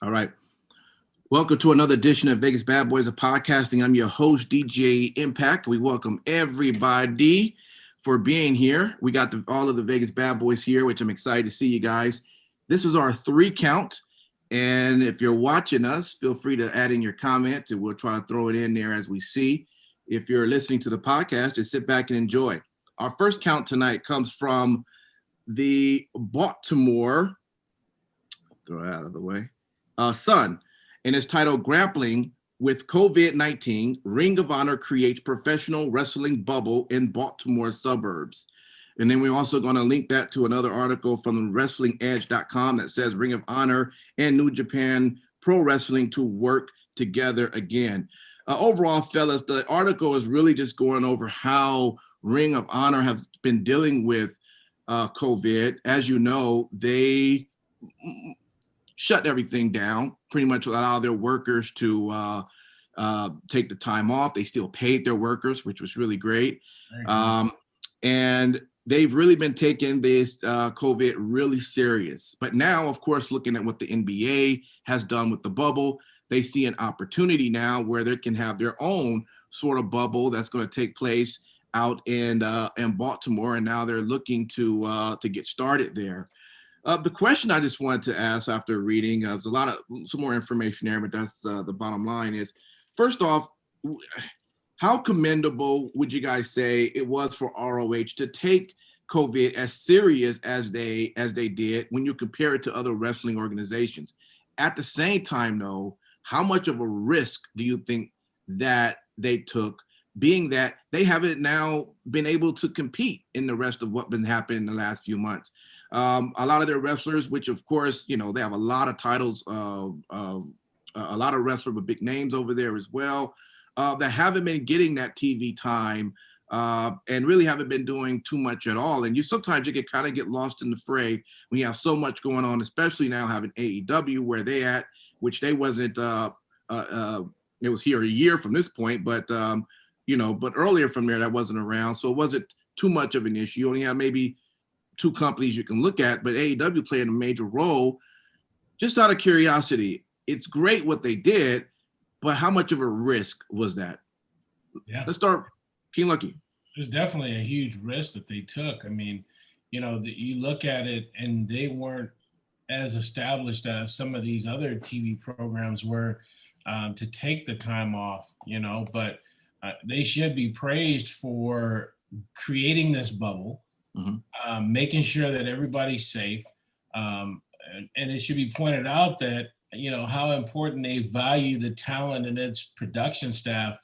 All right. Welcome to another edition of Vegas Bad Boys of Podcasting. I'm your host, DJ Impact. We welcome everybody for being here. We got all of the Vegas Bad Boys here, which I'm excited to see you guys. This is our 3 count. And if you're watching us, feel free to add in your comments and we'll try to throw it in there as we see. If you're listening to the podcast, just sit back and enjoy. Our first count tonight comes from the Baltimore, throw it out of the way, Sun. And it's titled Grappling with COVID-19, Ring of Honor creates professional wrestling bubble in Baltimore suburbs. And then we're also going to link that to another article from WrestlingEdge.com that says Ring of Honor and New Japan Pro Wrestling to work together again. Overall, fellas, the article is really just going over how Ring of Honor has been dealing with COVID. As you know, they shut everything down, pretty much allow their workers to take the time off. They still paid their workers, which was really great. And they've really been taking this COVID really serious. But now, of course, looking at what the NBA has done with the bubble, they see an opportunity now where they can have their own sort of bubble that's going to take place out in Baltimore. And now they're looking to get started there. The question I just wanted to ask after reading, there's some more information there, but that's the bottom line is, first off, how commendable would you guys say it was for ROH to take COVID as serious as they did when you compare it to other wrestling organizations? At the same time, though, how much of a risk do you think that they took, being that they haven't now been able to compete in the rest of what's been happening in the last few months? A lot of their wrestlers, which of course, you know, they have a lot of titles, a lot of wrestlers with big names over there as well, that haven't been getting that TV time and really haven't been doing too much at all. And sometimes you kind of get lost in the fray when you have so much going on, especially now having AEW where they at, which they wasn't, it was here a year from this point, but, but earlier from there, that wasn't around. So it wasn't too much of an issue. You only have maybe 2 companies you can look at, but AEW played a major role. Just out of curiosity, it's great what they did, but how much of a risk was that? Yeah. Let's start King Lucky. There's definitely a huge risk that they took. I mean, you look at it and they weren't as established as some of these other TV programs were to take the time off, but they should be praised for creating this bubble, making sure that everybody's safe. And it should be pointed out that, how important they value the talent and its production staff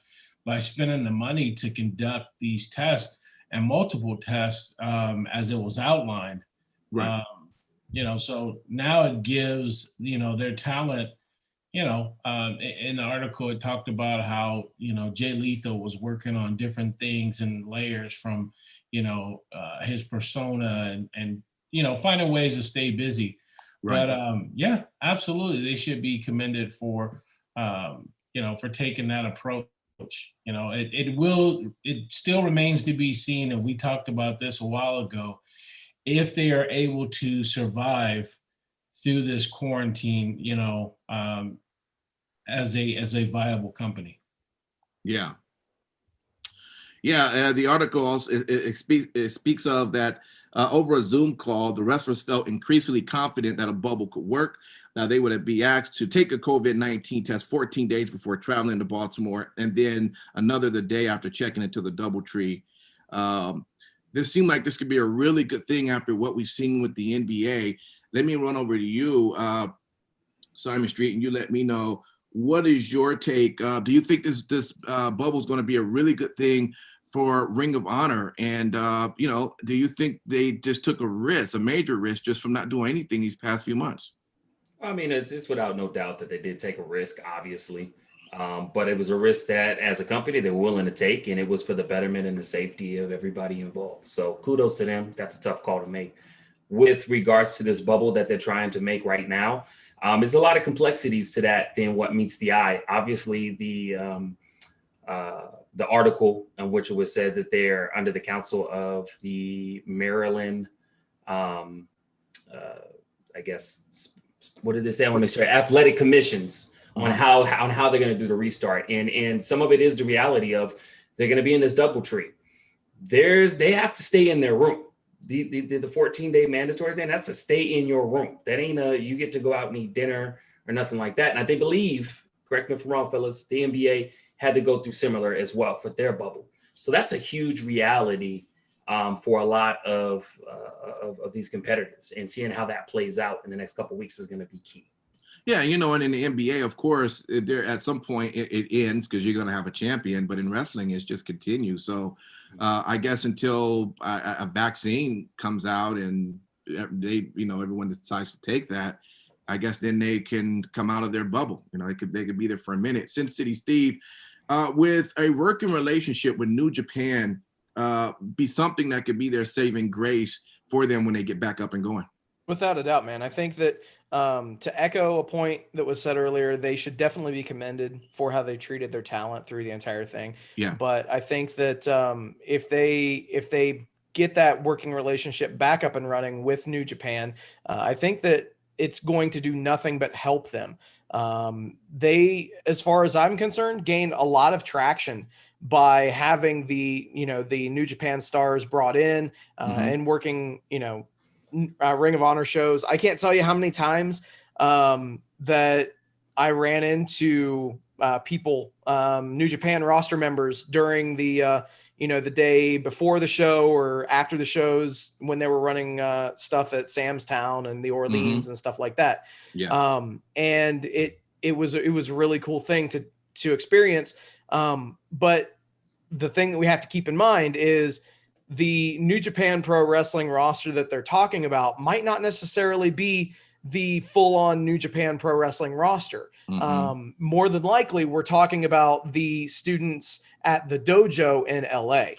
by spending the money to conduct these tests and multiple tests as it was outlined. Right. So now it gives, their talent, in the article, it talked about how, Jay Lethal was working on different things and layers from, his persona and finding ways to stay busy. Right. But yeah, absolutely. They should be commended for, for taking that approach. It still remains to be seen. And we talked about this a while ago, if they are able to survive through this quarantine, as a viable company. Yeah. Yeah. The article also it speaks of that over a Zoom call, the wrestlers felt increasingly confident that a bubble could work. Now they would be asked to take a COVID-19 test 14 days before traveling to Baltimore, and then another the day after checking into the DoubleTree. This seemed like this could be a really good thing after what we've seen with the NBA. Let me run over to you, Simon Street, and you let me know, what is your take? Do you think this bubble is going to be a really good thing for Ring of Honor? And, do you think they just took a major risk just from not doing anything these past few months? I mean, it's without no doubt that they did take a risk, obviously. But it was a risk that as a company, they were willing to take, and it was for the betterment and the safety of everybody involved. So kudos to them. That's a tough call to make. With regards to this bubble that they're trying to make right now, there's a lot of complexities to that than what meets the eye. Obviously, the article in which it was said that they're under the counsel of the Maryland, what did they say? I want to make sure athletic commissions on how they're going to do the restart. And some of it is the reality of they're going to be in this double tree. They have to stay in their room. The 14-day mandatory thing, that's to stay in your room. That ain't you get to go out and eat dinner or nothing like that. And I believe, correct me if I'm wrong, fellas, the NBA had to go through similar as well for their bubble. So that's a huge reality for a lot of these competitors, and seeing how that plays out in the next couple of weeks is going to be key. Yeah, you know, and in the NBA, of course, there at some point it ends because you're going to have a champion. But in wrestling, it's just continues. So I guess until a vaccine comes out and everyone decides to take that, I guess then they can come out of their bubble. You know, they could be there for a minute. Sin City Steve, with a working relationship with New Japan, be something that could be their saving grace for them when they get back up and going. Without a doubt, man. I think that to echo a point that was said earlier, they should definitely be commended for how they treated their talent through the entire thing. Yeah. But I think that if they get that working relationship back up and running with New Japan, I think that it's going to do nothing but help them. They, as far as I'm concerned, gained a lot of traction by having the New Japan stars brought in and working, Ring of Honor shows. I can't tell you how many times that I ran into people, New Japan roster members during the day before the show or after the shows when they were running stuff at Sam's Town and the Orleans and stuff like that. Yeah. And it was a really cool thing to experience. But the thing that we have to keep in mind is the New Japan Pro Wrestling roster that they're talking about might not necessarily be the full-on New Japan Pro Wrestling roster. More than likely, we're talking about the students at the dojo in LA.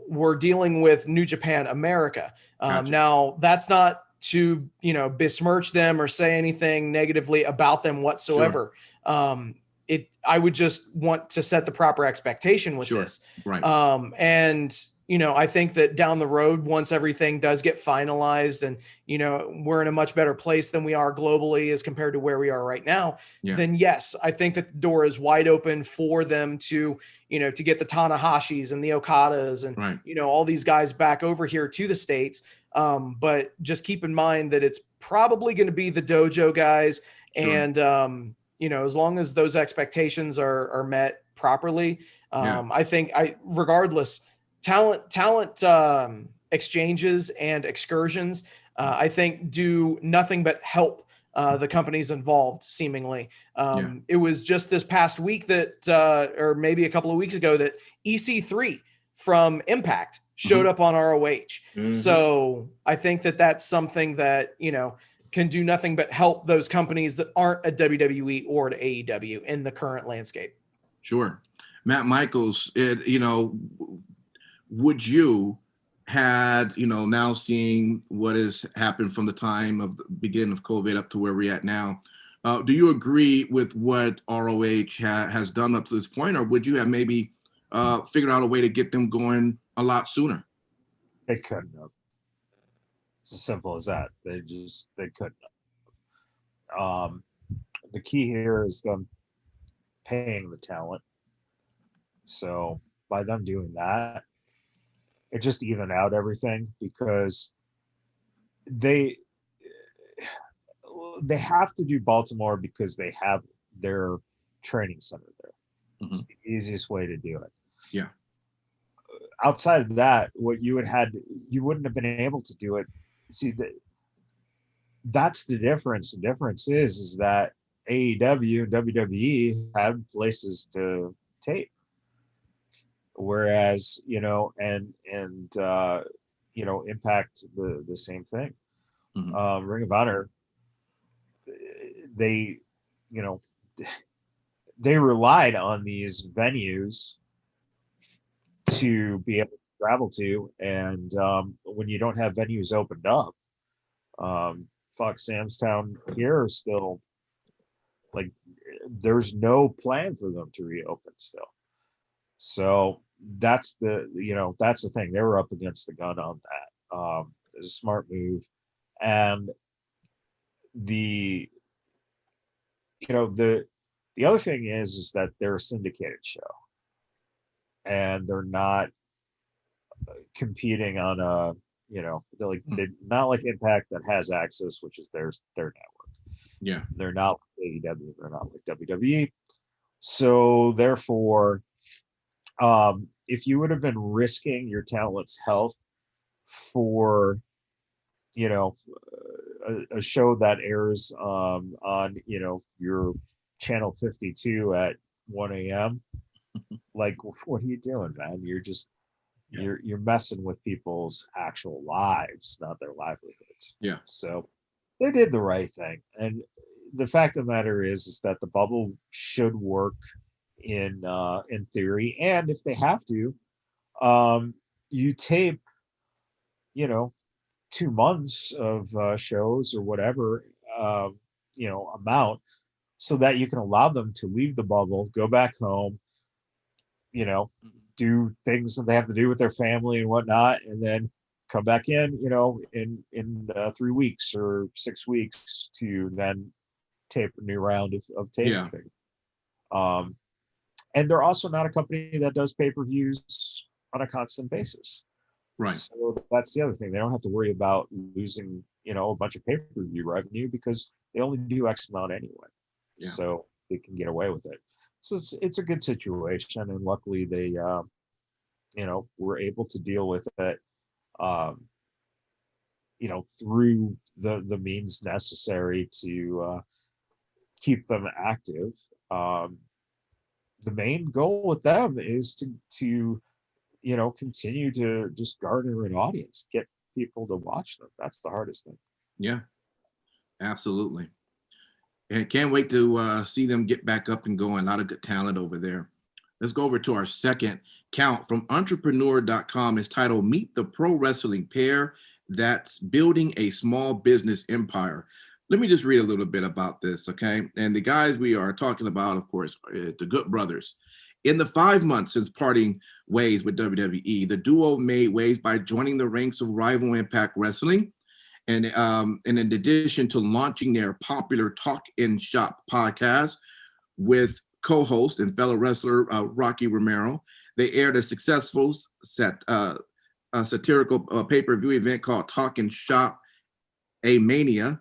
We're dealing with New Japan America. Gotcha. Now, that's not to besmirch them or say anything negatively about them whatsoever. Sure. I would just want to set the proper expectation with this. Right. I think that down the road, once everything does get finalized and, we're in a much better place than we are globally as compared to where we are right now, then yes, I think that the door is wide open for them to get the Tanahashis and the Okadas and, all these guys back over here to the States. But just keep in mind that it's probably going to be the dojo guys. Sure. And, as long as those expectations are met properly, I think regardless, talent exchanges and excursions, I think do nothing but help the companies involved seemingly. It was just this past week that, or maybe a couple of weeks ago, that EC3 from Impact showed up on ROH. So I think that that's something that, can do nothing but help those companies that aren't a WWE or at AEW in the current landscape. Sure. Matt Michaels, would you had, now seeing what has happened from the time of the beginning of COVID up to where we're at now, do you agree with what ROH has done up to this point, or would you have maybe figured out a way to get them going a lot sooner? They couldn't have. It's as simple as that. They couldn't have. The key here is them paying the talent. So by them doing that, it just evened out everything, because they have to do Baltimore because they have their training center there. It's the easiest way to do it. Yeah. Outside of that, what you wouldn't have been able to do it. See, that's the difference. The difference is that AEW and WWE have places to tape, whereas Impact the same thing. Ring of Honor, they relied on these venues to be able to travel to, and when you don't have venues opened up, Sam's Town here is still like, there's no plan for them to reopen still. So that's the thing. They were up against the gun on that. It was a smart move, and the the other thing is that they're a syndicated show, and they're not competing on a, they're not like Impact that has access, which is their network. Yeah. They're not like AEW, they're not like WWE. So therefore, if you would have been risking your talent's health for, a show that airs on, your channel 52 at 1 a.m., like, what are you doing, man? You're just, you're messing with people's actual lives, not their livelihoods. Yeah. So they did the right thing. And the fact of the matter is that the bubble should work in theory. And if they have to, you tape, 2 months of shows or whatever, amount, so that you can allow them to leave the bubble, go back home, do things that they have to do with their family and whatnot, and then come back in, in 3 weeks or 6 weeks to then tape a new round of taping. And they're also not a company that does pay-per-views on a constant basis. Right. So that's the other thing. They don't have to worry about losing, a bunch of pay-per-view revenue, because they only do X amount anyway. Yeah. So they can get away with it. So it's a good situation, and luckily they, were able to deal with it, through the means necessary to keep them active. The main goal with them is to continue to just garner an audience, get people to watch them. That's the hardest thing. Yeah, absolutely. And can't wait to see them get back up and going. A lot of good talent over there. Let's go over to our second count from entrepreneur.com. It's titled Meet the Pro Wrestling Pair That's Building a Small Business Empire. Let me just read a little bit about this, okay? And the guys we are talking about, of course, are the Good Brothers. In the 5 months since parting ways with WWE, the duo made waves by joining the ranks of rival Impact Wrestling. And in addition to launching their popular Talk in Shop podcast with co-host and fellow wrestler Rocky Romero, they aired a successful satirical pay-per-view event called Talk in Shop A Mania,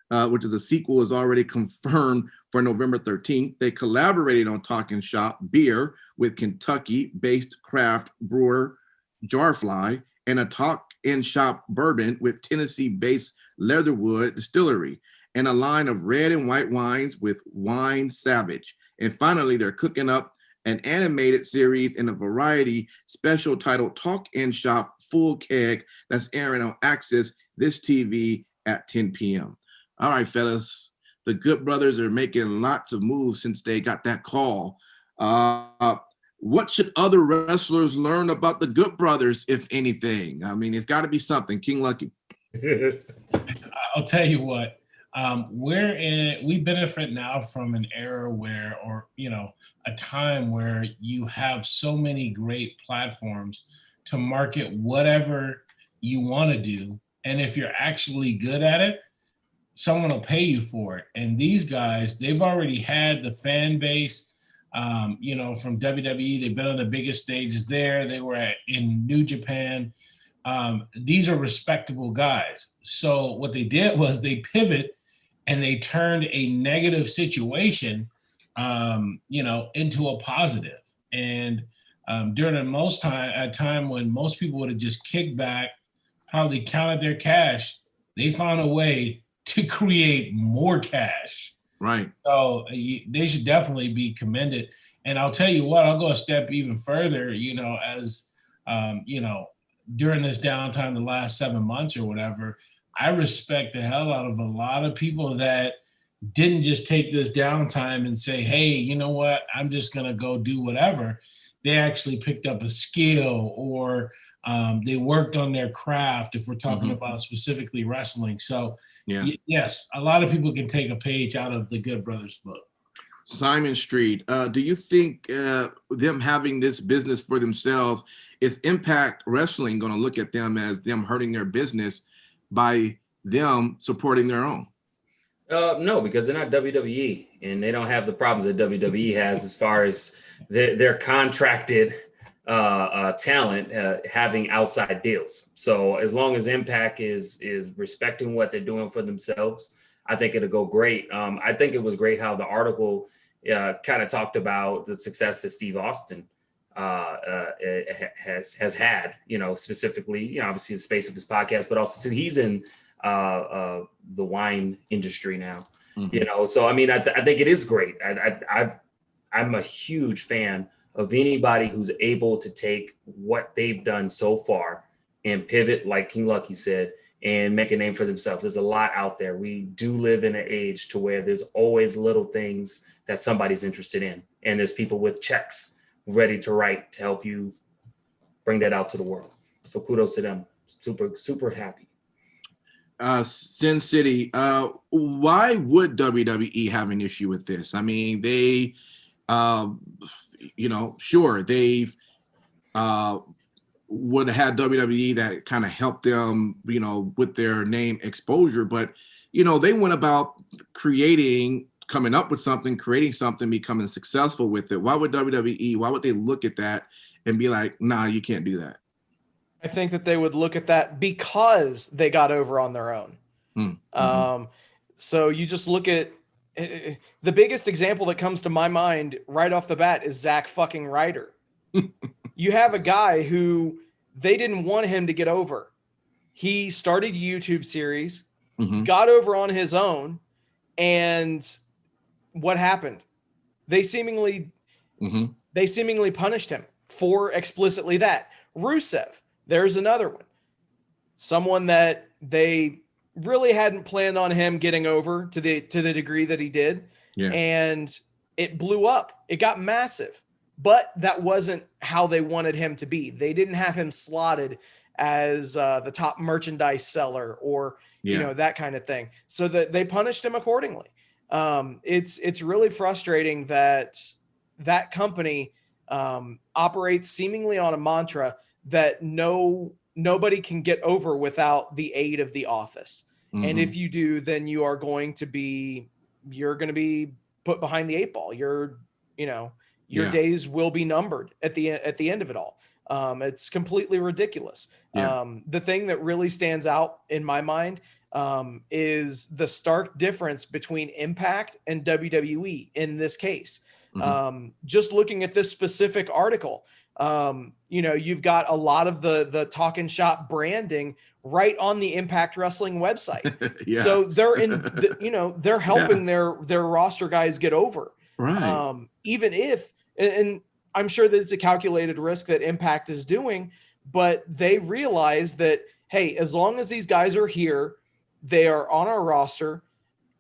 which is a sequel is already confirmed for November 13th. They collaborated on Talkin' Shop Beer with Kentucky-based craft brewer Jarfly, and a Talk-in Shop Bourbon with Tennessee-based Leatherwood Distillery, and a line of red and white wines with Wine Savage. And finally, they're cooking up an animated series and a variety special titled Talk-in Shop Full Keg that's airing on Access this TV at 10 p.m. All right, fellas, the Good Brothers are making lots of moves since they got that call. What should other wrestlers learn about the Good Brothers, if anything? I mean, it's got to be something. King Lucky. I'll tell you what, we benefit now from an era where, a time where you have so many great platforms to market whatever you want to do. And if you're actually good at it, someone will pay you for it. And these guys, they've already had the fan base, from WWE. They've been on the biggest stages there. They were in New Japan. These are respectable guys. So what they did was they pivot and they turned a negative situation, into a positive. And during a time when most people would have just kicked back, probably counted their cash, they found a way to create more cash. Right. So they should definitely be commended. And I'll tell you what, I'll go a step even further, as, during this downtime, the last 7 months or whatever, I respect the hell out of a lot of people that didn't just take this downtime and say, hey, you know what, I'm just going to go do whatever. They actually picked up a skill, or they worked on their craft, if we're talking about specifically wrestling. So, yes, a lot of people can take a page out of the Good Brothers book. Simon Street, do you think them having this business for themselves, is Impact Wrestling going to look at them as them hurting their business by them supporting their own? No, because they're not WWE, and they don't have the problems that WWE has as far as their contracted talent having outside deals. So as long as Impact is respecting what they're doing for themselves, I think it'll go great. I think it was great how the article kind of talked about the success that Steve Austin has had, specifically, obviously the space of his podcast, but also too, he's in the wine industry now, so I mean, I think it is great. I'm a huge fan of anybody who's able to take what they've done so far and pivot, like King Lucky said, and make a name for themselves. There's a lot out there. We do live in an age to where there's always little things that somebody's interested in, and there's people with checks ready to write to help you bring that out to the world. So kudos to them. Super happy. Sin City, why would WWE have an issue with this? I mean, they, sure, they've would have had WWE that kind of helped them, with their name exposure, but, they went about coming up with something, creating something, becoming successful with it. Why would WWE, why would they look at that and be like, nah, you can't do that? I think that they would look at that because they got over on their own. Mm-hmm. So you just look at the biggest example that comes to my mind right off the bat is Zack fucking Ryder. You have a guy who they didn't want him to get over. He started a YouTube series, got over on his own, and what happened? They seemingly punished him for explicitly that. Rusev, there's another one. Someone that they really hadn't planned on him getting over to the degree that he did. Yeah. And it blew up. It got massive. But that wasn't how they wanted him to be. They didn't have him slotted as the top merchandise seller or that kind of thing. So that they punished him accordingly. It's really frustrating that company operates seemingly on a mantra that nobody can get over without the aid of the office. And if you do, then you're going to be put behind the eight ball. Your days will be numbered at the end of it all. It's completely ridiculous. Yeah. The thing that really stands out in my mind is the stark difference between Impact and WWE in this case. Just looking at this specific article, you've got a lot of the Talkin' Shop branding right on the Impact Wrestling website. Yeah. So they're they're helping their roster guys get over. Right. Even if, and I'm sure that it's a calculated risk that Impact is doing, but they realize that, hey, as long as these guys are here, they are on our roster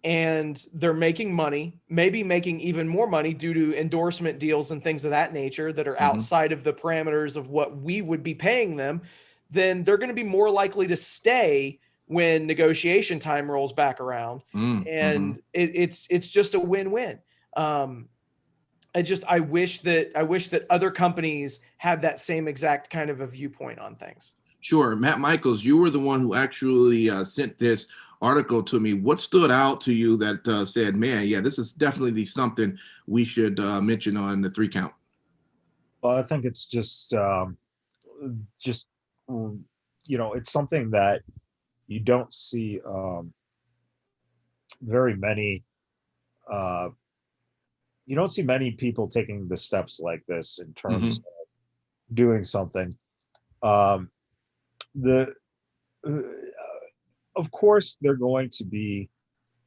and they're making money, maybe making even more money due to endorsement deals and things of that nature that are outside of the parameters of what we would be paying them, then they're going to be more likely to stay when negotiation time rolls back around. And it's just a win-win. I wish that other companies had that same exact kind of a viewpoint on things. Sure. Matt Michaels, you were the one who actually sent this article to me. What stood out to you that said, man, yeah, this is definitely something we should mention on the 3 count? Well, I think it's just it's something that you don't see very many. You don't see many people taking the steps like this in terms of doing something. Of course, they're going to be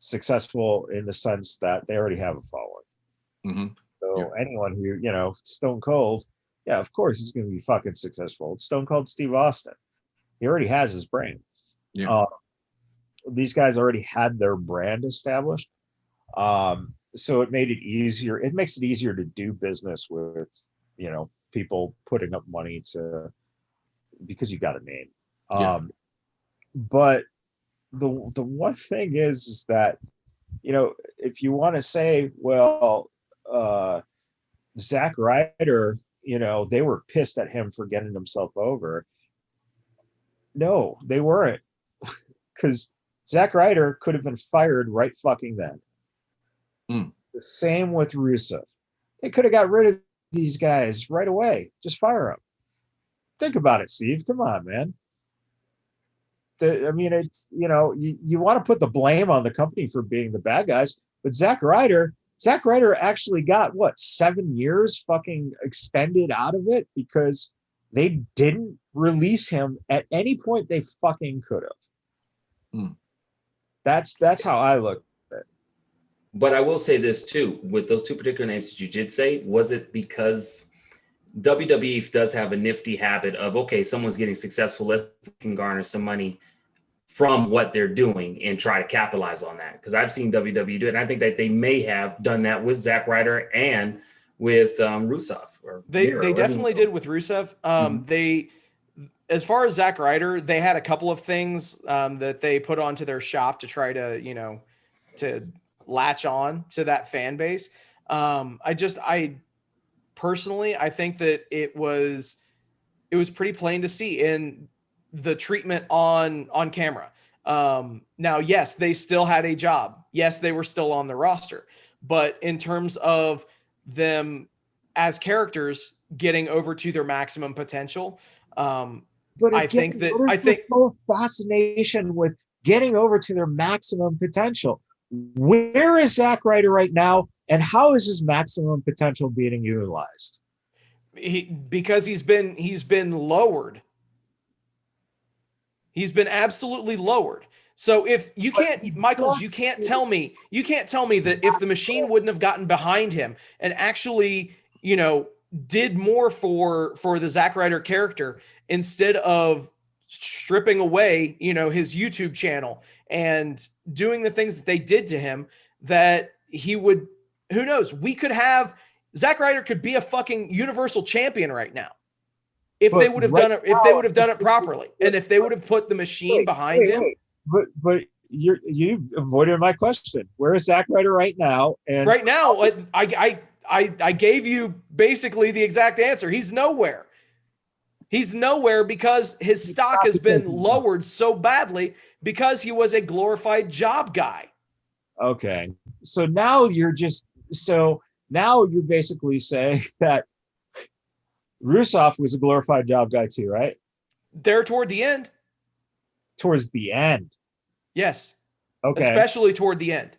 successful in the sense that they already have a following. So anyone who, Stone Cold, yeah, of course he's going to be fucking successful. It's Stone Cold Steve Austin. He already has his brand. Yeah. These guys already had their brand established. So it made it easier. It makes it easier to do business with, people putting up money because you got a name. But the one thing is that, if you want to say, well, Zack Ryder, they were pissed at him for getting himself over. No, they weren't, because Zack Ryder could have been fired right fucking then. Mm. The same with Rusev. They could have got rid of these guys right away. Just fire them. Think about it, Steve. Come on, man. It's, you want to put the blame on the company for being the bad guys, but Zack Ryder actually got 7 years fucking extended out of it because they didn't release him at any point they fucking could have. Mm. That's how I look at it. But I will say this too, with those two particular names that you did say, was it because WWE does have a nifty habit of, okay, someone's getting successful, let's can garner some money from what they're doing and try to capitalize on that? Because I've seen WWE do it, and I think that they may have done that with Zack Ryder and with Rusev. They definitely did with Rusev. They, as far as Zack Ryder, they had a couple of things that they put onto their shop to try to, to latch on to that fan base. I personally, I think that it was pretty plain to see in the treatment on camera. Now, yes, they still had a job. Yes, they were still on the roster, but in terms of them as characters getting over to their maximum potential, but I think whole fascination with getting over to their maximum potential. Where is Zack Ryder right now, and how is his maximum potential being utilized? Because he's been lowered. He's been absolutely lowered. So if you can't, Michaels, you can't tell me that if the Machine wouldn't have gotten behind him and actually, did more for the Zack Ryder character instead of stripping away, his YouTube channel and doing the things that they did to him, that he would, who knows, Zack Ryder could be a fucking Universal Champion right now. If they would have done it properly, and if they would have put the Machine behind him. But you avoided my question. Where is Zack Ryder right now? And right now, I gave you basically the exact answer. He's nowhere. He's nowhere because his stock has been lowered so badly because he was a glorified job guy. Okay, so now you're basically saying that Rusev was a glorified job guy too, right? There toward the end. Towards the end. Yes. Okay. Especially toward the end.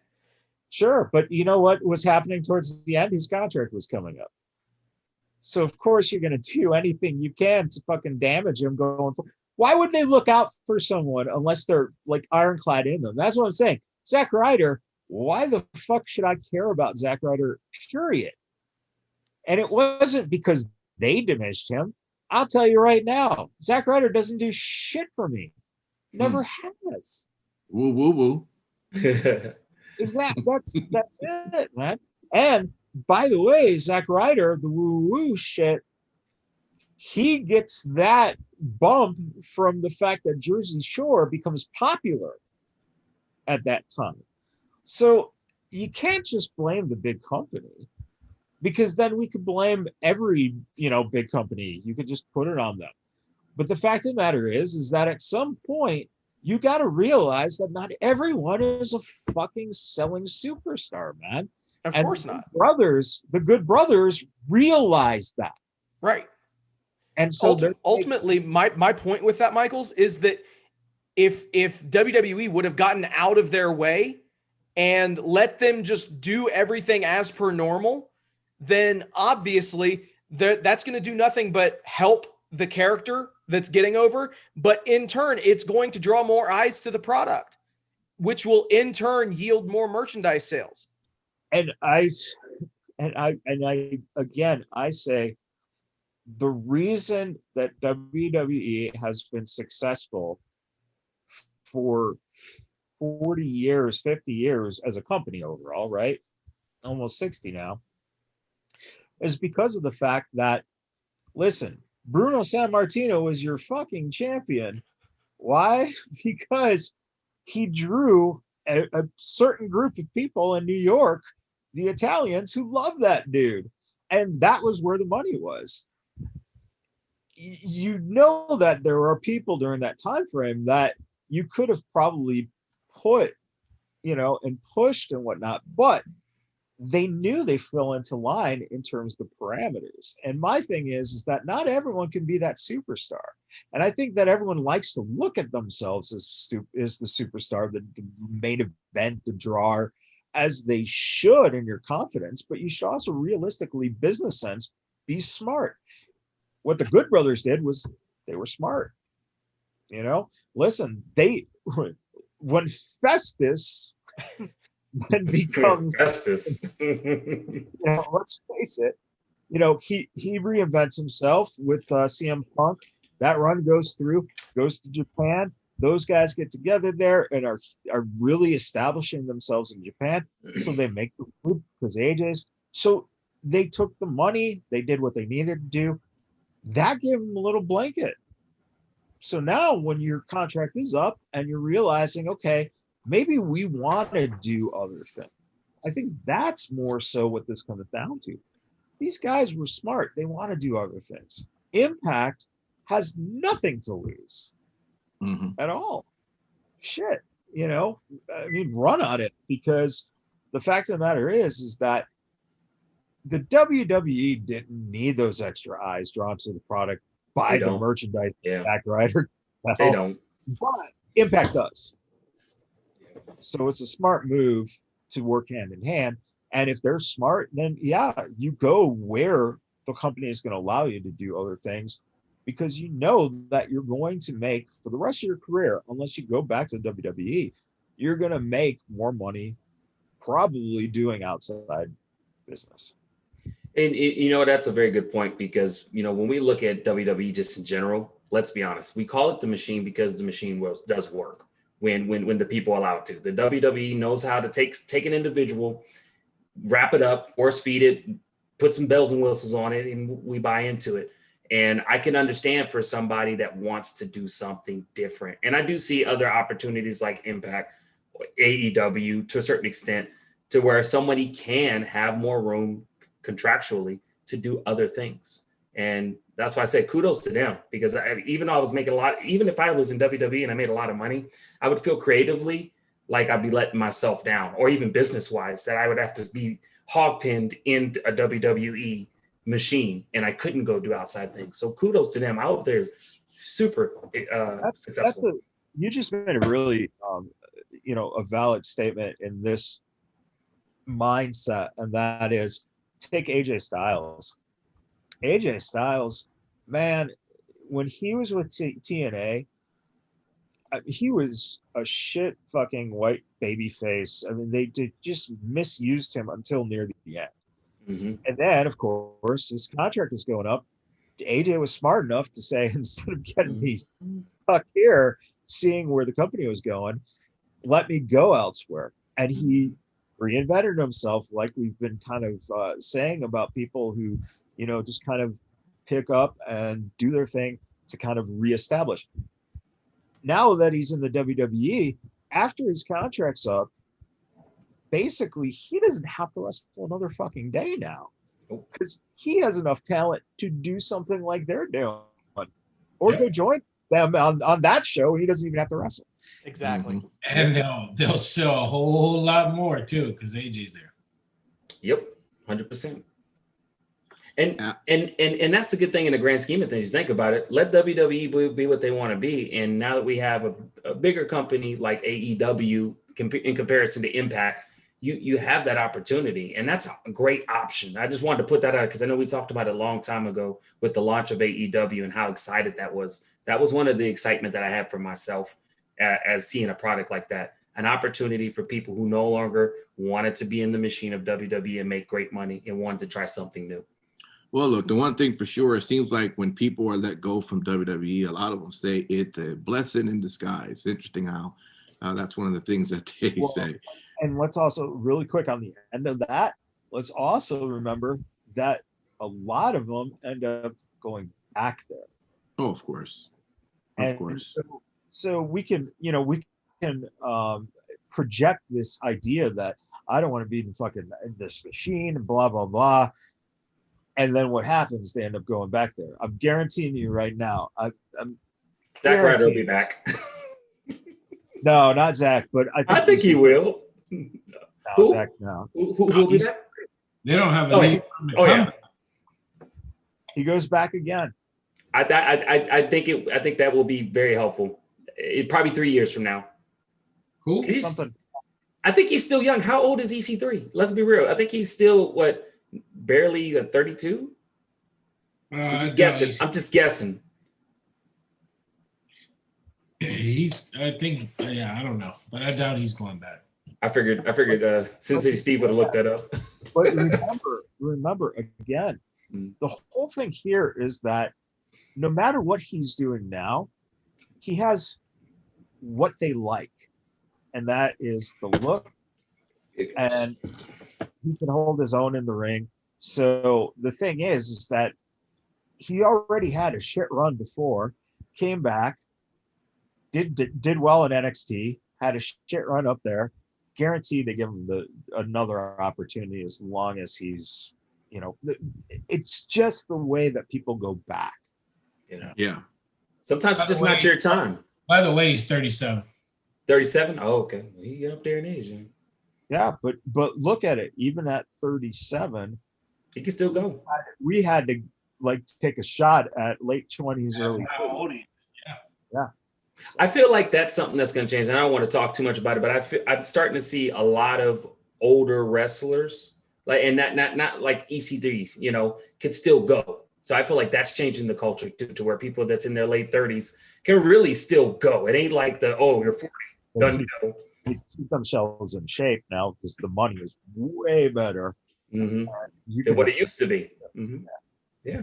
Sure, but you know what was happening towards the end? His contract was coming up. So of course you're going to do anything you can to fucking damage him going forward. Why would they look out for someone unless they're like ironclad in them? That's what I'm saying. Zack Ryder, why the fuck should I care about Zack Ryder, period? And it wasn't because they diminished him. I'll tell you right now, Zack Ryder doesn't do shit for me. Never has. Woo woo woo. Exactly. That's it, man. And by the way, Zack Ryder, the woo woo shit, he gets that bump from the fact that Jersey Shore becomes popular at that time. So you can't just blame the big company, because then we could blame every, big company. You could just put it on them. But the fact of the matter is that at some point, you got to realize that not everyone is a fucking selling superstar, man. Of course not. The good brothers realize that. Right. And so ultimately, my point with that, Michaels, is that if WWE would have gotten out of their way and let them just do everything as per normal, then obviously that's going to do nothing but help the character that's getting over. But in turn, it's going to draw more eyes to the product, which will in turn yield more merchandise sales. And I say the reason that WWE has been successful for 40 years, 50 years as a company overall, right? Almost 60 now, is because of the fact that, listen, Bruno Sammartino is your fucking champion. Why? Because he drew a certain group of people in New York, the Italians, who love that dude. And that was where the money was. You know that there are people during that time frame that you could have probably put, and pushed and whatnot, but they knew they fell into line in terms of the parameters. And my thing is that not everyone can be that superstar. And I think that everyone likes to look at themselves as the superstar, the main event, the drawer, as they should in your confidence, but you should also realistically, business sense, be smart. What the Good Brothers did was they were smart. Listen, when Festus then becomes Festus. Let's face it, he reinvents himself with CM Punk. That run goes to Japan. Those guys get together there and are really establishing themselves in Japan. So they make the move because AJ's. So they took the money. They did what they needed to do. That gave them a little blanket. So now when your contract is up and you're realizing, okay, maybe we want to do other things. I think that's more so what this comes down to. These guys were smart. They want to do other things. Impact has nothing to lose at all. Shit, run on it, because the fact of the matter is that the WWE didn't need those extra eyes drawn to the product by the merchandise Impact writer. They don't. But Impact does. So it's a smart move to work hand in hand. And if they're smart, then you go where the company is going to allow you to do other things, because you know that you're going to make, for the rest of your career, unless you go back to the WWE, you're going to make more money probably doing outside business. And that's a very good point, because when we look at WWE just in general, let's be honest, we call it the machine because the machine does work when the people allow it to. The WWE knows how to take an individual, wrap it up, force feed it, put some bells and whistles on it, and we buy into it. And I can understand for somebody that wants to do something different. And I do see other opportunities like Impact, AEW to a certain extent, to where somebody can have more room contractually to do other things. And that's why I say kudos to them, because even though I was making a lot, even if I was in WWE and I made a lot of money, I would feel creatively like I'd be letting myself down, or even business wise, that I would have to be hog pinned in a WWE machine and I couldn't go do outside things. So kudos to them. I hope they're super successful. You just made a really, a valid statement in this mindset, and that is, take AJ Styles. AJ Styles, man, when he was with TNA, he was a shit fucking white baby face. I mean, they just misused him until near the end. And then, of course, his contract was going up. AJ was smart enough to say, instead of getting me stuck here, seeing where the company was going, let me go elsewhere. And he reinvented himself, like we've been kind of saying about people who, just kind of pick up and do their thing to kind of reestablish. Now that he's in the WWE, after his contract's up, basically he doesn't have to wrestle another fucking day now, because he has enough talent to do something like they're doing, or go join them on that show. He doesn't even have to wrestle. Exactly. And they'll sell a whole lot more too, because AJ's there. Yep, 100%. And that's the good thing in the grand scheme of things. You think about it, let WWE be what they want to be. And now that we have a bigger company like AEW in comparison to Impact, you have that opportunity, and that's a great option. I just wanted to put that out because I know we talked about it a long time ago with the launch of AEW and how excited that was. That was one of the excitement that I had for myself as seeing a product like that, an opportunity for people who no longer wanted to be in the machine of WWE and make great money and wanted to try something new. Well, look, the one thing for sure, it seems like when people are let go from WWE, a lot of them say it's a blessing in disguise. Interesting how that's one of the things that they say. And let's also, really quick on the end of that, let's also remember that a lot of them end up going back there. Oh, of course. Of course. So we can project this idea that I don't want to be in fucking this machine, blah, blah, blah. And then what happens? They end up going back there. I'm guaranteeing you right now. I'm Zack Ryder will be back. No, not Zach, but I think he will. No, Who? Zach, no. Who will be that? They don't have a Oh, name yeah. permit Oh, yeah. coming. He goes back again. I think that will be very helpful. Probably 3 years from now. Who? Something. I think he's still young. How old is EC3? Let's be real. I think he's still barely 32. I'm just guessing. I don't know, but I doubt he's going back. I figured Sensei Steve would have looked that up. But remember again, the whole thing here is that no matter what he's doing now, he has what they like, and that is the look, and he can hold his own in the ring. So the thing is that he already had a shit run before, came back, did well in NXT, had a shit run up there. Guaranteed they give him another opportunity as long as he's, it's just the way that people go back. Yeah. Sometimes it's just not your time. By the way, he's 37. 37? Oh, okay. He get up there in age. Man. Yeah, but look at it. Even at 37, he can still go. We had to take a shot at late 20s, early 30s. Yeah. I feel like that's something that's going to change. And I don't want to talk too much about it, but I'm starting to see a lot of older wrestlers, and not like EC3s, could still go. So I feel like that's changing the culture to where people that's in their late 30s can really still go. It ain't like you're 40, done go. They keep themselves in shape now because the money is way better than what it used to be. Mm-hmm. Yeah.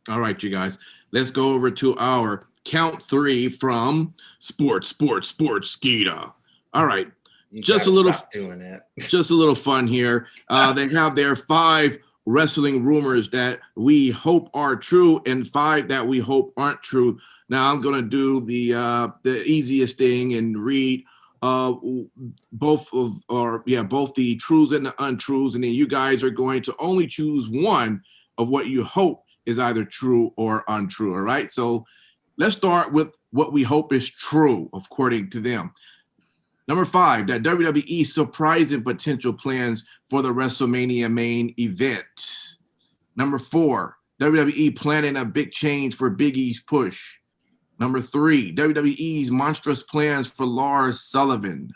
All right, you guys. Let's go over to our count 3 from Sportskeeda. All right. Just a little fun here. They have their 5 wrestling rumors that we hope are true and 5 that we hope aren't true. Now I'm going to do the easiest thing and read both the truths and the untruths, and then you guys are going to only choose one of what you hope is either true or untrue. All right. So let's start with what we hope is true, according to them. Number 5, that WWE surprising potential plans for the WrestleMania main event. Number 4, WWE planning a big change for Big E's push. Number 3, WWE's monstrous plans for Lars Sullivan.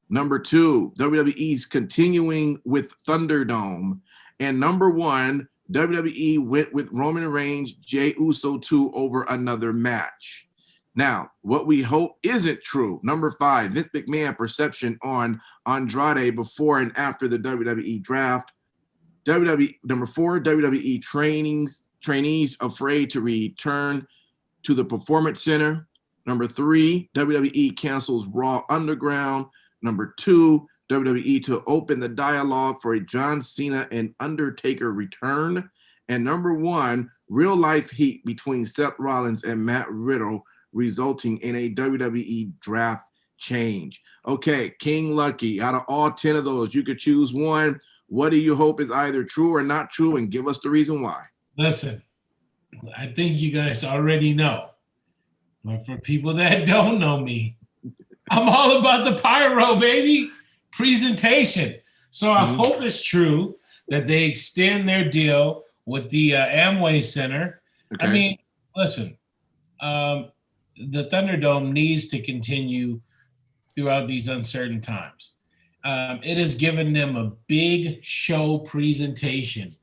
Number 2, WWE's continuing with Thunderdome. And number 1, WWE went with Roman Reigns, Jey Uso 2 over another match. Now, what we hope isn't true. Number 5, Vince McMahon perception on Andrade before and after the WWE draft. Number 4, WWE trainees afraid to return to the Performance Center. Number 3, WWE cancels Raw Underground. Number 2, WWE to open the dialogue for a John Cena and Undertaker return. And number 1, real life heat between Seth Rollins and Matt Riddle, resulting in a WWE draft change. Okay, King Lucky, out of all 10 of those, you could choose one. What do you hope is either true or not true, and give us the reason why? Listen, I think you guys already know. But for people that don't know me, I'm all about the pyro, baby. Presentation. So I hope it's true that they extend their deal with the Amway Center. Okay. I mean, listen, the Thunderdome needs to continue throughout these uncertain times. It has given them a big show presentation.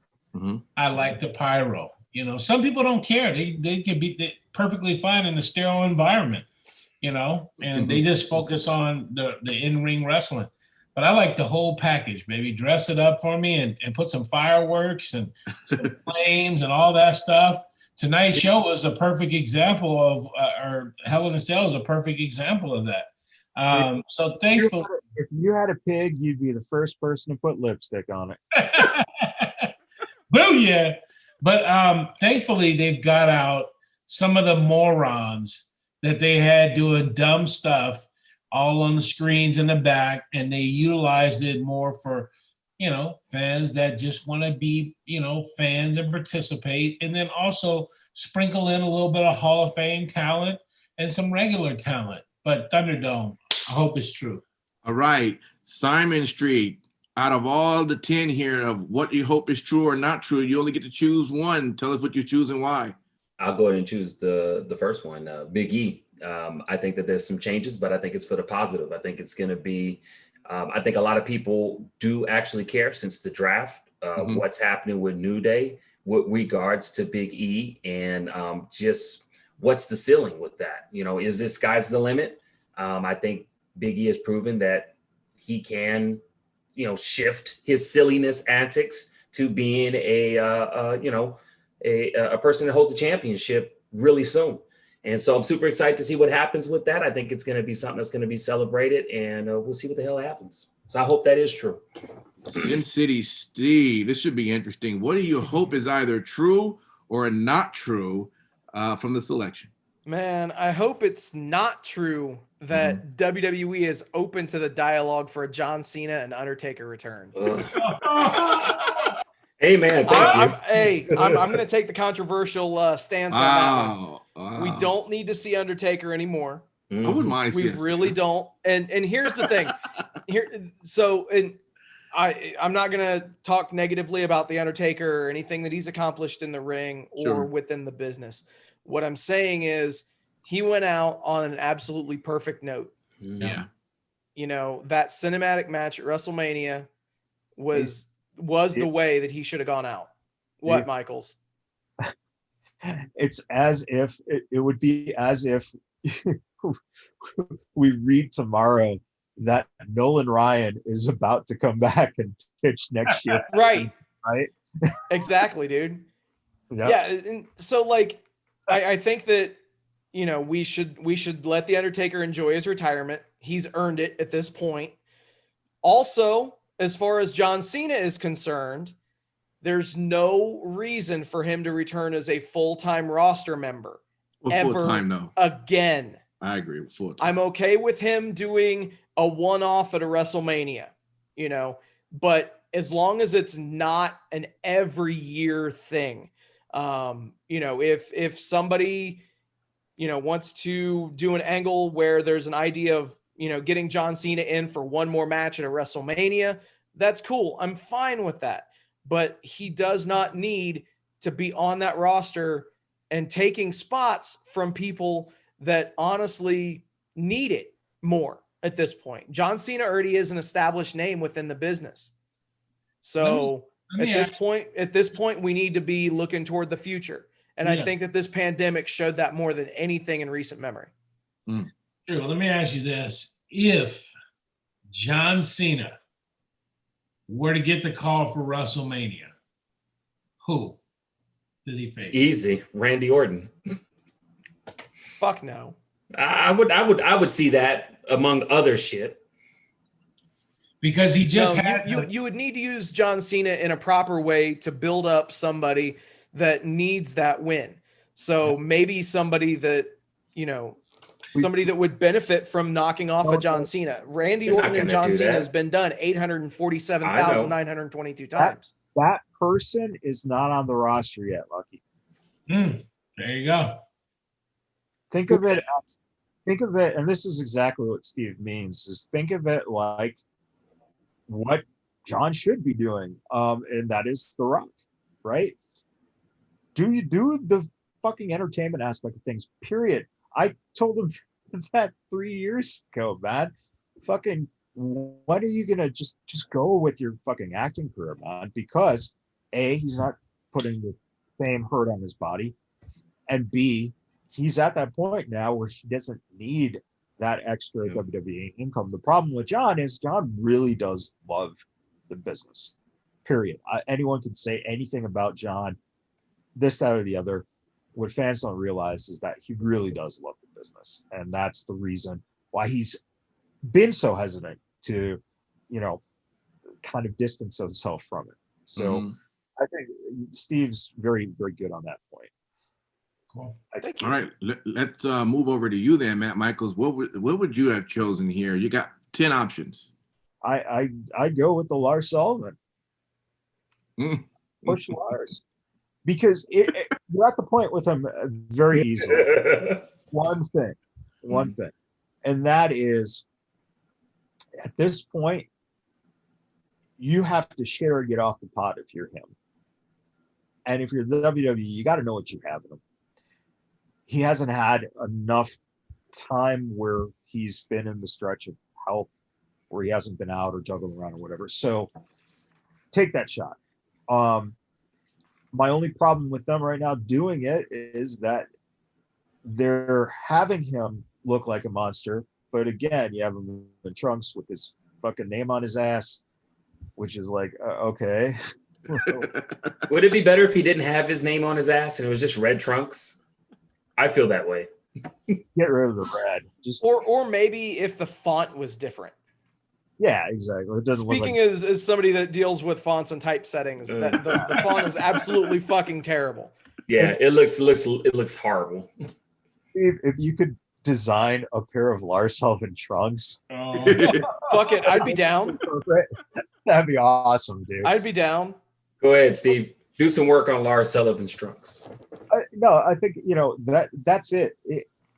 I like the pyro. Some people don't care. They can be perfectly fine in a sterile environment, and they just focus on the in-ring wrestling. But I like the whole package, baby. Dress it up for me and put some fireworks and some flames and all that stuff. Tonight's show was a perfect example of, or Hell in a Cell is a perfect example of that. So thankfully. If you had a pig, you'd be the first person to put lipstick on it. Booyah. But thankfully, they've got out some of the morons that they had doing dumb stuff all on the screens in the back, and they utilized it more for, fans that just want to be, fans and participate, and then also sprinkle in a little bit of Hall of Fame talent and some regular talent. But Thunderdome, I hope it's true. All right, Simon Street. Out of all the 10 here of what you hope is true or not true, you only get to choose one. Tell us what you choose and why. I'll go ahead and choose the first one, Big E. I think that there's some changes, but I think it's for the positive. I think it's going to be, I think a lot of people do actually care since the draft, what's happening with New Day with regards to Big E and just what's the ceiling with that? You know, is this sky's the limit? I think Big E has proven that he can, you know, shift his silliness antics to being a person that holds a championship really soon. And so I'm super excited to see what happens with that. I think it's going to be something that's going to be celebrated, and we'll see what the hell happens. So I hope that is true. Sin City Steve, this should be interesting. What do you hope is either true or not true from the selection? Man, I hope it's not true that WWE is open to the dialogue for a John Cena and Undertaker return. Hey, man, I'm going to take the controversial stance on that one. Wow. We don't need to see Undertaker anymore. I wouldn't mind We really don't. And here's the thing. I'm not going to talk negatively about the Undertaker or anything that he's accomplished in the ring or within the business. What I'm saying is he went out on an absolutely perfect note. Yeah. You know, that cinematic match at WrestleMania was the way that he should have gone out. What, Michaels? It's as if it would be as if we read tomorrow that Nolan Ryan is about to come back and pitch next year. Right. Exactly, dude. Yep. Yeah. And so like, I think that, you know, we should let the Undertaker enjoy his retirement. He's earned it at this point. Also, as far as John Cena is concerned, there's no reason for him to return as a full-time roster member. Full-time, though. Again. I agree with full-time. I'm okay with him doing a one-off at a WrestleMania, you know, but as long as it's not an every year thing, you know, if somebody, you know, wants to do an angle where there's an idea of, you know, getting John Cena in for one more match at a WrestleMania, that's cool. I'm fine with that. But he does not need to be on that roster and taking spots from people that honestly need it more at this point. John Cena already is an established name within the business. So at this point, we need to be looking toward the future. And I think that this pandemic showed that more than anything in recent memory. Sure. Well, let me ask you this. If John Cena were to get the call for WrestleMania, who does he face? It's easy. Randy Orton. Fuck no. I would see that among other shit. Because he just you would need to use John Cena in a proper way to build up somebody that needs that win. So maybe somebody that, you know, somebody that would benefit from knocking off a John Cena. Randy Orton and John Cena has been done 847,922 times. That person is not on the roster yet, Lucky. There you go. Think of it, and this is exactly what Steve means, is think of it like what John should be doing, and that is The Rock, right? Do you do the fucking entertainment aspect of things, period. I told him that 3 years ago, man. Fucking, when are you gonna just go with your fucking acting career, man? Because A, he's not putting the same hurt on his body, and B, he's at that point now where he doesn't need that extra WWE income. The problem with John is John really does love the business, period. Anyone can say anything about John, this, that, or the other. What fans don't realize is that he really does love the business. And that's the reason why he's been so hesitant to, you know, kind of distance himself from it. So I think Steve's very, very good on that point. Cool. Thank you. All right, let's move over to you then, Matt Michaels. What would you have chosen here? You got 10 options. I go with the Lars Sullivan. Push Lars. Because you're at the point with him very easily. One thing. And that is At this point, you have to share or get off the pot if you're him. And if you're the WWE, you got to know what you have in him. He hasn't had enough time where he's been in the stretch of health where he hasn't been out or juggling around or whatever. So take that shot. My only problem with them right now doing it is that they're having him look like a monster. But again, you have him in trunks with his fucking name on his ass, which is like, okay. Would it be better if he didn't have his name on his ass and it was just red trunks? I feel that way. Get rid of the red. Just or maybe if the font was different. Yeah, exactly. It doesn't Speaking look like... as somebody that deals with fonts and typesettings, the font is absolutely fucking terrible. Yeah, it looks horrible. If you could design a pair of Lars Sullivan trunks, fuck it, I'd be down. That'd be awesome, dude. I'd be down. Go ahead, Steve. Do some work on Lars Sullivan's trunks. No, I think that's it.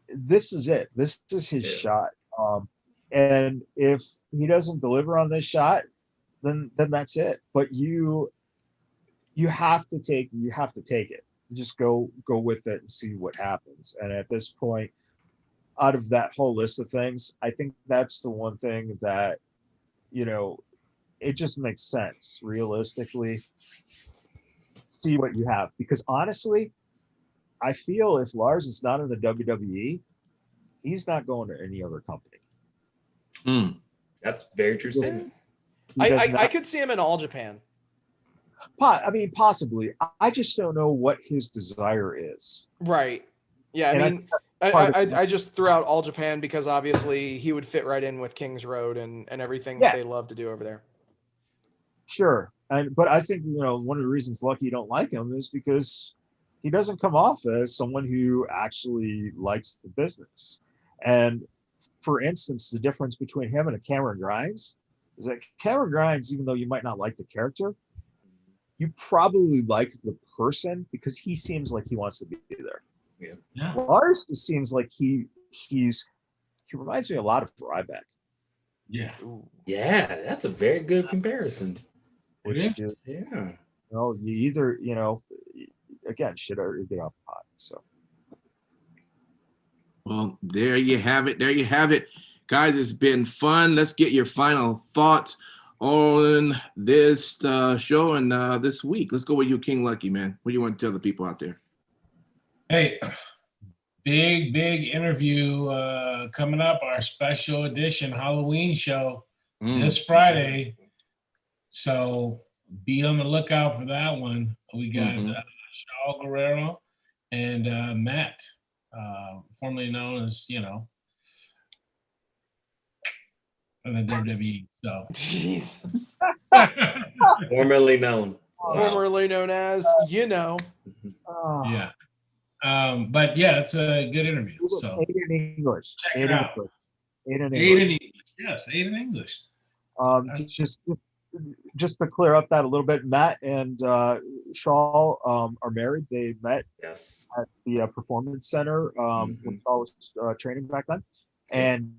This is it. This is his shot. And if he doesn't deliver on this shot, then that's it. But you have to take it. Just go with it and see what happens. And at this point, out of that whole list of things, I think that's the one thing that, it just makes sense realistically. See what you have, because honestly, I feel if Lars is not in the WWE, he's not going to any other company. That's very true statement. I could see him in All Japan. Possibly. I just don't know what his desire is. Right. Yeah. I just threw out All Japan because obviously he would fit right in with King's Road and everything that they love to do over there. Sure. But I think, one of the reasons, Lucky, you don't like him is because he doesn't come off as someone who actually likes the business. And for instance, the difference between him and a Cameron Grimes is that Cameron Grimes, even though you might not like the character, you probably like the person because he seems like he wants to be there. Yeah. Lars just seems like he reminds me a lot of Ryback. Yeah. Yeah, that's a very good comparison. You either, again, shit or get off the pot. So. Well, there you have it. There you have it. Guys, it's been fun. Let's get your final thoughts on this show and this week. Let's go with you, King Lucky, man. What do you want to tell the people out there? Hey, big interview coming up, our special edition Halloween show this Friday. So be on the lookout for that one. We got Shaw Guerrero and Matt, formerly known as, in the WWE. So Jesus. Formerly known. Formerly known as, Yeah. But yeah, it's a good interview. So 8 in English. Check it out. 8 in 8 English. in English. Yes, 8 in English. Just to clear up that a little bit, Matt and Shaw are married. They met at the Performance Center when Shaw was training back then. And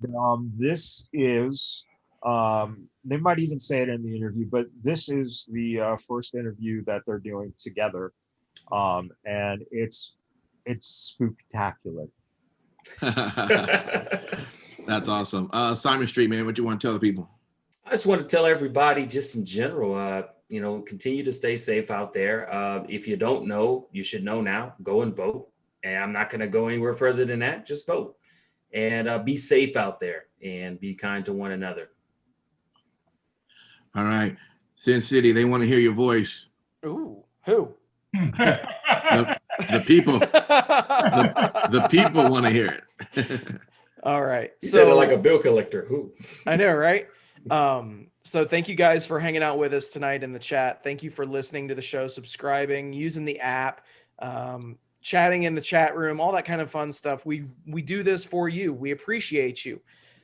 this is, they might even say it in the interview, but this is the first interview that they're doing together. And it's spooktacular. That's awesome. Simon Street, man, what do you want to tell the people? I just want to tell everybody, just in general, continue to stay safe out there. If you don't know, you should know now. Go and vote. And I'm not going to go anywhere further than that. Just vote. And be safe out there and be kind to one another. All right. Sin City, they want to hear your voice. Ooh, who? The people. The people want to hear it. All right. You said it like a bill collector. Who? I know, right? So thank you guys for hanging out with us tonight in the chat. Thank you for listening to the show, subscribing, using the app, chatting in the chat room, all that kind of fun stuff. We do this for you. We appreciate you.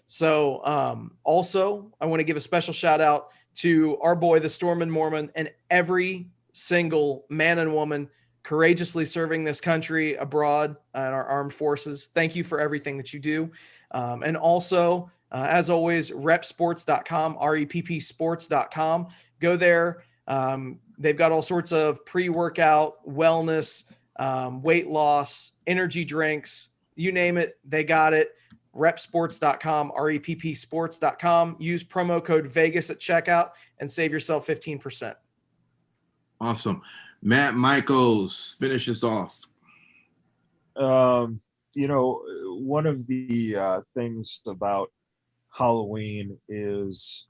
So also, I want to give a special shout out to our boy, the Stormin' Mormon, and every single man and woman courageously serving this country abroad in our armed forces. Thank you for everything that you do. And also, As always, repsports.com, reppsports.com. Go there. They've got all sorts of pre-workout, wellness, weight loss, energy drinks, you name it, they got it. Repsports.com, reppsports.com. Use promo code Vegas at checkout and save yourself 15%. Awesome. Matt Michaels, finish us off. One of the things about Halloween is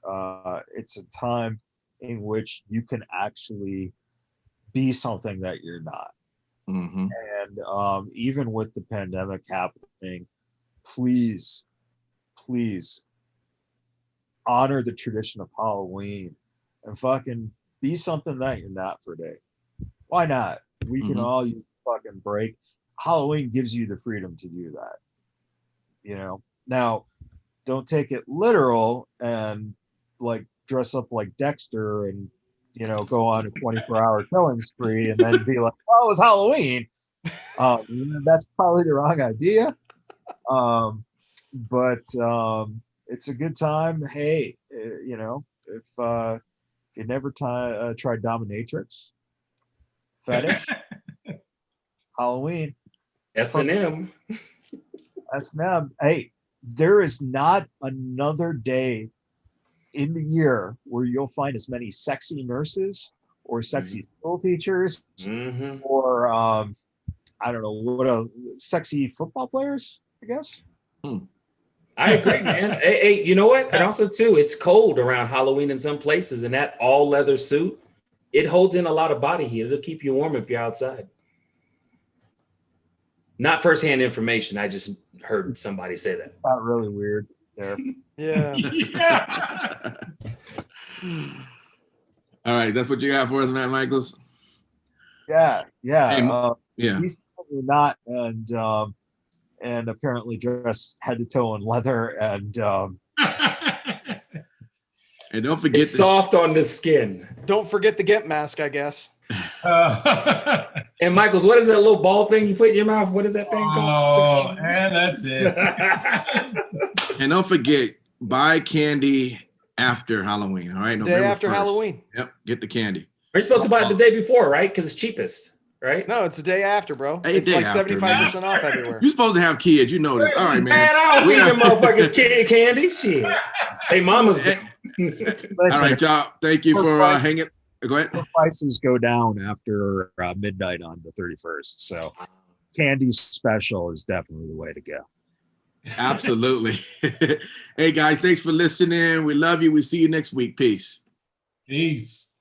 it's a time in which you can actually be something that you're not. Mm-hmm. And even with the pandemic happening, please honor the tradition of Halloween and fucking be something that you're not for a day. Why not? We can all use a fucking break. Halloween gives you the freedom to do that. Now, don't take it literal and like dress up like Dexter and go on a 24-hour killing spree and then be like, oh, it's Halloween. That's probably the wrong idea. But it's a good time. Hey, if you never tried dominatrix, fetish, Halloween, S&M. S&M. Hey, there is not another day in the year where you'll find as many sexy nurses or sexy school teachers or I don't know what sexy football players, I guess. I agree, man. Hey, you know what? And also too, it's cold around Halloween in some places, and that all leather suit, it holds in a lot of body heat. It'll keep you warm if you're outside. Not firsthand information. I just heard somebody say that. Not really weird there. Yeah. All right, that's what you got for us, Matt Michaels. Yeah. Hey, yeah. He's not, and apparently dressed head to toe in leather, and and don't forget it's soft on the skin. Don't forget the Get mask, I guess. And Michaels, what is that little ball thing you put in your mouth? What is that thing called? Oh, and that's it. And don't forget, buy candy after Halloween. All right, Day after 1st. Halloween. Yep, get the candy. Are you supposed to buy it the day before, right? Because it's cheapest, right? No, it's the day after, bro. Hey, It's day like after, 75% off everywhere. You're supposed to have kids. You know this. All right, man. Man, I don't feed them motherfuckers kid candy. Shit. Hey, mama's. All right, y'all. Thank you for hanging. Go ahead. The prices go down after midnight on the 31st. So candy special is definitely the way to go. Absolutely. Hey, guys, thanks for listening. We love you. We see you next week. Peace. Peace.